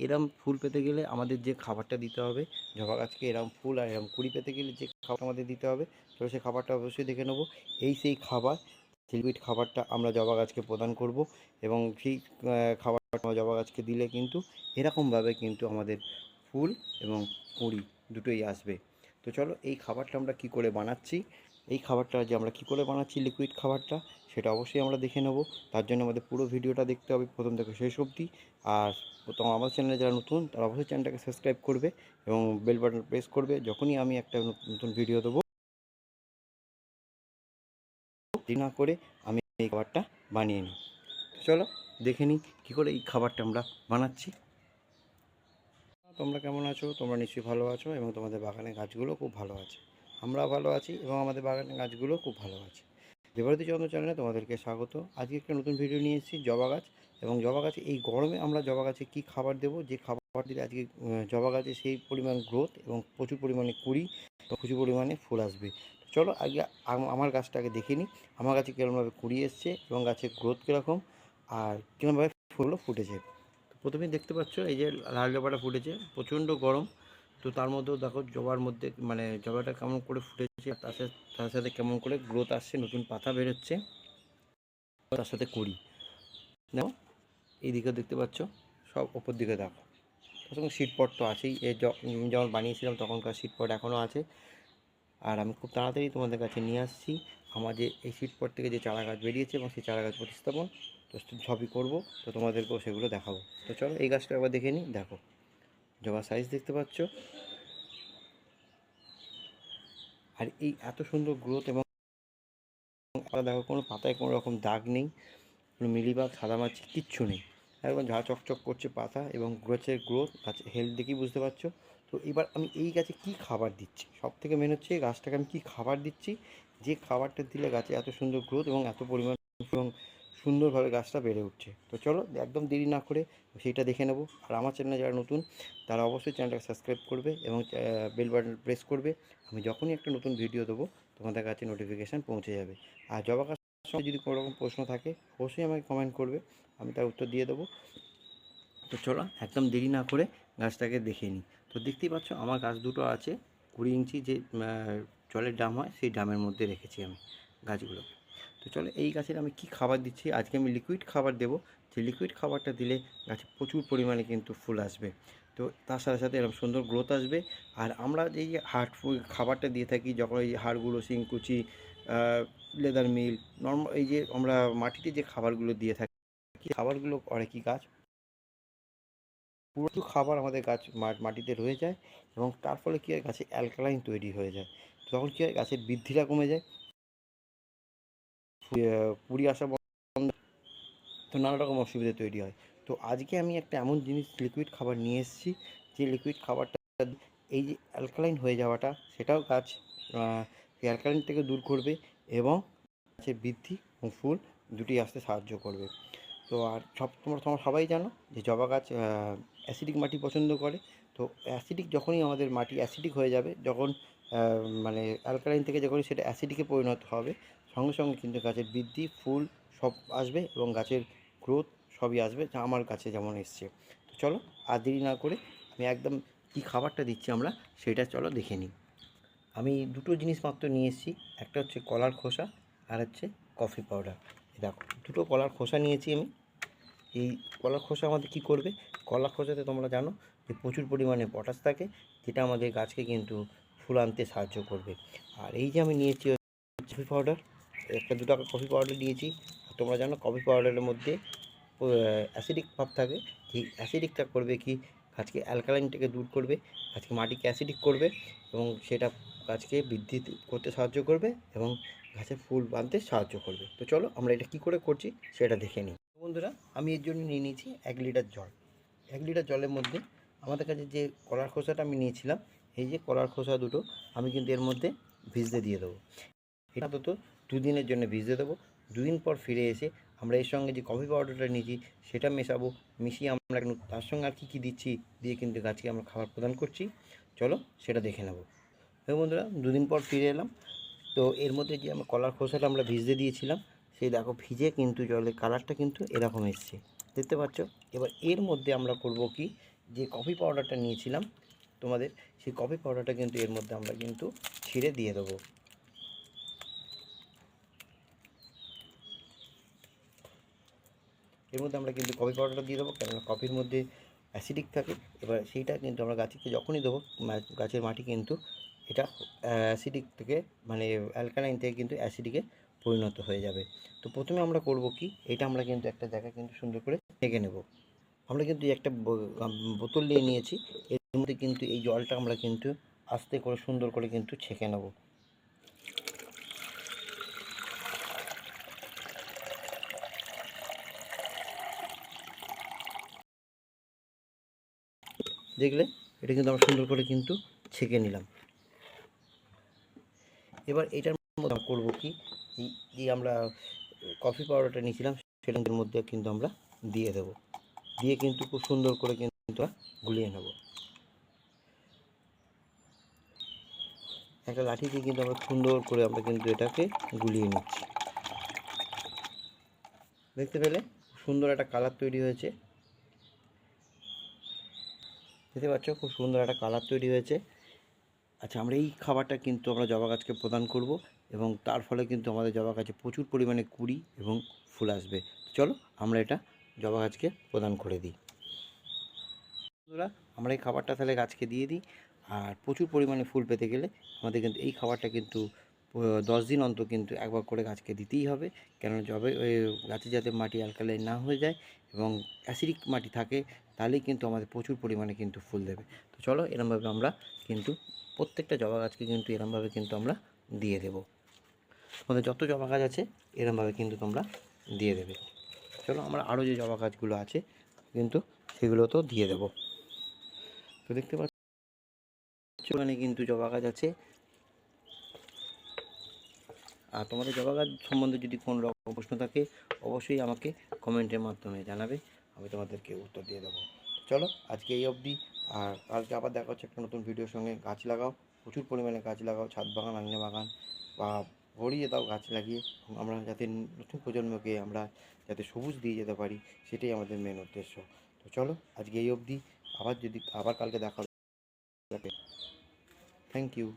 এরম ফুল পেতে গেলে আমাদের যে খাবারটা দিতে হবে, জবা গাছকে এরম ফুল আর এরম কুড়ি পেতে গেলে যে খাবার আমাদের দিতে হবে, তো সেই খাবারটা অবশ্যই দেখে নেবো। এই সেই খাবার, লিকুইড খাবারটা আমরা জবা গাছকে প্রদান করব এবং সেই খাবারটা জবা গাছকে দিলে কিন্তু এরকমভাবে কিন্তু আমাদের ফুল এবং কুঁড়ি দুটোই আসবে। তো চলো এই খাবারটা আমরা কি করে বানাচ্ছি, এই খাবারটা যে আমরা কি করে বানাচ্ছি লিকুইড খাবারটা, সেটা অবশ্যই আমরা দেখে নেব। তার জন্য আমাদের পুরো ভিডিওটা দেখতে হবে প্রথম থেকে শেষ অবধি। আর আমার চ্যানেলে যারা নতুন তারা অবশ্যই চ্যানেলটাকে সাবস্ক্রাইব করবে এবং বেল বাটন প্রেস করবে। যখনই আমি একটা নতুন ভিডিও দেবো, দেরি না করে আমি এই খাবারটা বানিয়ে নিই। চলো দেখে নিই কী করে এই খাবারটা আমরা বানাচ্ছি। তোমরা কেমন আছো? তোমরা নিশ্চয়ই ভালো আছো এবং তোমাদের বাগানের গাছগুলো খুব ভালো আছে। আমরা ভালো আছি এবং আমাদের বাগানের গাছগুলো খুব ভালো আছে। দেবারতী চন্দ্র চ্যানেলে তোমাদেরকে স্বাগত। আজকে একটা নতুন ভিডিও নিয়ে এসেছি জবা গাছ এবং জবা গাছে এই গরমে আমরা জবা গাছে কী খাবার দেবো, যে খাবার দিলে আজকে জবা গাছে সেই পরিমাণ গ্রোথ এবং প্রচুর পরিমাণে কুড়ি, প্রচুর পরিমাণে ফুল আসবে। চলো আগে আমার গাছটাকে দেখে নিই, আমার গাছে কীরকমভাবে কুড়ি এসছে এবং গাছের গ্রোথ কীরকম আর কীরকমভাবে ফুলগুলো ফুটেছে। প্রথমেই দেখতে পাচ্ছ এই যে লাল জবাটা ফুটেছে, প্রচণ্ড গরম, তো তার মধ্যেও দেখো জবার মধ্যে মানে জবাটা কেমন করে ফুটেছে, তার সাথে কেমন করে গ্রোথ আসছে, নতুন পাতা বেরোচ্ছে, তার সাথে কুড়ি। দেখো এই দিকে দেখতে পাচ্ছ, সব ওপর দিকে দেখো, তার সঙ্গে সিটপট তো আছেই, যখন বানিয়েছিলাম তখনকার সিটপট এখনও আছে। আর আমি খুব তাড়াতাড়ি তোমাদের কাছে নিয়ে আসছি আমার যে এই সিটপট থেকে যে চারা গাছ বেরিয়েছে এবং সেই চারা গাছ প্রতিস্থাপন তো সবই করবো, তো তোমাদেরকেও সেগুলো দেখাবো। তো চলো এই গাছটা একবার দেখে নিই। দেখো জবার সাইজ দেখতে পাচ্ছ, আর এই এত সুন্দর গ্রোথ এবং দেখো কোনো পাতায় কোনো রকম দাগ নেই, কোনো মিলিবাগ সাদামাছি কিচ্ছু নেই, একদম ঝাঁ চকচক করছে পাতা এবং গাছের গ্রোথ, গাছের হেলথ দেখেই বুঝতে পারছো। তো এবার আমি এই গাছে কি খাবার দিচ্ছি, সব থেকে মেন হচ্ছে গাছটাকে আমি কী খাবার দিচ্ছি, যে খাবারটা দিলে গাছে এত সুন্দর গ্রোথ এবং এত পরিমাণ এবং সুন্দরভাবে গাছটা বেড়ে উঠছে। তো চলো একদম দেরি না করে সেইটা দেখে নেবো। আর আমার চ্যানেলে যারা নতুন তারা অবশ্যই চ্যানেলটাকে সাবস্ক্রাইব করবে এবং বেল বাটন প্রেস করবে। আমি যখনই একটা নতুন ভিডিও দেবো তোমাদের কাছে নোটিফিকেশান পৌঁছে যাবে। আর জবা গাছ সঙ্গে যদি কোনো রকম প্রশ্ন থাকে অবশ্যই আমাকে কমেন্ট করবে, আমি তার উত্তর দিয়ে দেবো। তো চলো একদম দেরি না করে গাছটাকে দেখে নিই। তো দেখতেই পাচ্ছ আমার গাছ দুটো আছে 20 ইঞ্চি যে জলের ড্রাম হয় সেই ড্রামের মধ্যে রেখেছি আমি গাছগুলোকে। তো চলো এই গাছের আমি কি খাবার দিচ্ছি, আজকে আমি লিকুইড খাবার দেবো, যে লিকুইড খাবারটা দিলে গাছে প্রচুর পরিমাণে কিন্তু ফুল আসবে, তো তার সাথে সাথে এরকম সুন্দর গ্রোথ আসবে। আর আমরা এই যে খাবারটা দিয়ে থাকি যখন এই হাড়গুলো শিংকুচি, লেদার মিল, নর্মাল এই যে আমরা মাটিতে যে খাবারগুলো দিয়ে থাকি, খাবারগুলো করে কি গাছ পুরো খাবার আমাদের গাছ মাটিতে রয়ে যায় এবং তার ফলে কী হয় গাছে অ্যালকালাইন তৈরি হয়ে যায়। তখন কী হয় গাছের বৃদ্ধিটা কমে যায়, কুড়ি আসা বন্ধ, তো নানা রকম অসুবিধা তৈরি হয়। তো আজকে আমি একটা এমন জিনিস লিকুইড খাবার নিয়ে এসেছি, যে লিকুইড খাবারটা এই যে অ্যালকালাইন হয়ে যাওয়াটা সেটাও গাছ অ্যালকালাইন থেকে দূর করবে এবং গাছের বৃদ্ধি এবং ফুল দুটি আসতে সাহায্য করবে। তো আর তোমরা সবাই জানো যে জবা গাছ অ্যাসিডিক মাটি পছন্দ করে। তো অ্যাসিডিক যখনই আমাদের মাটি অ্যাসিডিক হয়ে যাবে, যখন মানে অ্যালকালাইন থেকে যখনই সেটা অ্যাসিডিকে পরিণত হবে, সঙ্গে সঙ্গে কিন্তু গাছের বৃদ্ধি ফুল সব আসবে এবং গাছের গ্রোথ সবই আসবে, যা আমার গাছে যেমন এসছে। তো চলো আর দেরি না করে আমি একদম কী খাবারটা দিচ্ছি আমরা সেটা চলো দেখে নিই। আমি দুটো জিনিস মাত্র নিয়ে এসেছি, একটা হচ্ছে কলার খোসা আর হচ্ছে কফি পাউডার। দেখো দুটো কলার খোসা নিয়েছি আমি। এই কলার খোসা আমাদের কী করবে, কলার খোসাতে তোমরা জানো যে প্রচুর পরিমাণে পটাশ থাকে, যেটা আমাদের গাছকে কিন্তু ফুল আনতে সাহায্য করবে। আর এই যে আমি নিয়েছি কফি পাউডার, একটা 2 টাকার কফি পাউডার নিয়েছি। তোমরা জানো কফি পাউডারের মধ্যে অ্যাসিডিক ভাব থাকে, যে অ্যাসিডিকটা করবে কি গাছকে অ্যালকালাইন থেকে দূর করবে, গাছকে মাটিকে অ্যাসিডিক করবে এবং সেটা গাছকে বৃদ্ধি করতে সাহায্য করবে এবং গাছে ফুল আনতে সাহায্য করবে। তো চলো আমরা এটা কী করে করছি সেটা দেখে নিই। বন্ধুরা আমি এর জন্য নিয়ে নিয়েছি 1 লিটার জল। 1 লিটার জলের মধ্যে আমাদের কাছে যে কলার খোসাটা আমি নিয়েছিলাম, এই যে কলার খোসা দুটো আমি কিন্তু এর মধ্যে ভিজতে দিয়ে দেবো। এটা অন্তত 2 দিনের জন্য ভিজতে দেবো। 2 দিন পর ফিরে এসে আমরা এর সঙ্গে যে কফি পাউডারটা নিয়েছি সেটা মেশাবো, মিশিয়ে আমরা তার সঙ্গে আর কী কী দিচ্ছি দিয়ে কিন্তু গাছকে আমরা খাবার প্রদান করছি, চলো সেটা দেখে নেব। হ্যাঁ বন্ধুরা 2 দিন পর ফিরে এলাম। তো এর মধ্যে যে আমরা কলার খোসাটা আমরা ভিজতে দিয়েছিলাম, সেই দেখো ভিজে কিন্তু জলের কালারটা কিন্তু এরকম এসছে, দেখতে পাচ্ছ। এবার এর মধ্যে আমরা করব কি, যে কফি পাউডারটা নিয়েছিলাম তোমাদের, সেই কফি পাউডারটা কিন্তু এর মধ্যে আমরা কিন্তু ছিঁড়ে দিয়ে দেবো। এর মধ্যে আমরা কিন্তু কফি পাউডারটা দিয়ে দেবো, কেননা কফির মধ্যে অ্যাসিডিক থাকে। এবার সেইটা কিন্তু আমরা গাছকে যখনই দেবো, গাছের মাটি কিন্তু এটা অ্যাসিডিক থেকে মানে অ্যালকালাইন থেকে কিন্তু অ্যাসিডিকে পরিণত হয়ে যাবে। তো প্রথমে আমরা করব কি, এটা আমরা কিন্তু একটা জায়গায় কিন্তু সুন্দর করে ছেঁকে নেব। আমরা কিন্তু একটা বোতল নিয়ে নিয়েছি, এর মধ্যে কিন্তু এই জলটা আমরা কিন্তু আস্তে করে সুন্দর করে কিন্তু ছেঁকে নেব। দেখলে এটা কিন্তু আমরা সুন্দর করে কিন্তু ছেঁকে নিলাম। এবার এটার মধ্যে আমরা করবো কি, এই যে আমরা কফি পাউডারটা নিয়েছিলাম সেটার মধ্যে কিন্তু আমরা দিয়ে দেবো, দিয়ে কিন্তু খুব সুন্দর করে কিন্তু গুলিয়ে নেব। একটা লাঠি দিয়ে কিন্তু আমরা সুন্দর করে আমরা কিন্তু এটাকে গুলিয়ে নিচ্ছি। দেখতে পেলে সুন্দর একটা কালার তৈরি হয়েছে, দেখতে পাচ্ছ খুব সুন্দর একটা কালার তৈরি হয়েছে। আচ্ছা, আমরা এই খাবারটা কিন্তু আমরা জবা গাছকে প্রদান করব, এবং তার ফলে কিন্তু আমাদের জবা গাছে প্রচুর পরিমাণে কুঁড়ি এবং ফুল আসবে। চলো আমরা এটা জবা গাছকে প্রদান করে দিই। বন্ধুরা, আমরা এই খাবারটা তাহলে গাছকে দিয়ে দিই। আর প্রচুর পরিমাণে ফুল পেতে গেলে আমাদের কিন্তু এই খাবারটা কিন্তু 10 দিন অন্তর কিন্তু একবার করে গাছকে দিতেই হবে। কেননা যবে ওই গাছে যাতে মাটি অ্যালকালাইন না হয়ে যায় এবং অ্যাসিডিক মাটি থাকে, তাহলেই কিন্তু আমাদের প্রচুর পরিমাণে কিন্তু ফুল দেবে। তো চলো এরমভাবে আমরা কিন্তু প্রত্যেকটা জবা গাছকে কিন্তু এরমভাবে কিন্তু আমরা দিয়ে দেবো। তোমাদের যত জবা গাছ আছে এরমভাবে কিন্তু তোমরা দিয়ে দেবে। চলো আমরা আরও যে জবা গাছগুলো আছে কিন্তু সেগুলো তো দিয়ে দেবো। তো দেখতে পাচ্ছ এখানে কিন্তু জবা গাছ আছে। আর তোমাদের জবা গাছ সম্বন্ধে যদি কোনো রকম প্রশ্ন থাকে অবশ্যই আমাকে কমেন্টের মাধ্যমে জানাবে, আমি তোমাদেরকে উত্তর দিয়ে দেবো। চলো আজকে এই অবধি, আর কালকে আবার দেখা হচ্ছে একটা নতুন ভিডিওর সঙ্গে। গাছ লাগাও, প্রচুর পরিমাণে গাছ লাগাও, ছাদ বাগান, আঙিনা বাগান বা ভরিয়ে দাও গাছ লাগিয়ে। আমরা যাতে নতুন প্রজন্মকে আমরা যাতে সবুজ দিয়ে যেতে পারি, সেটাই আমাদের মেন উদ্দেশ্য। তো চলো আজকে এই অবধি, আবার কালকে দেখা হবে। Thank you.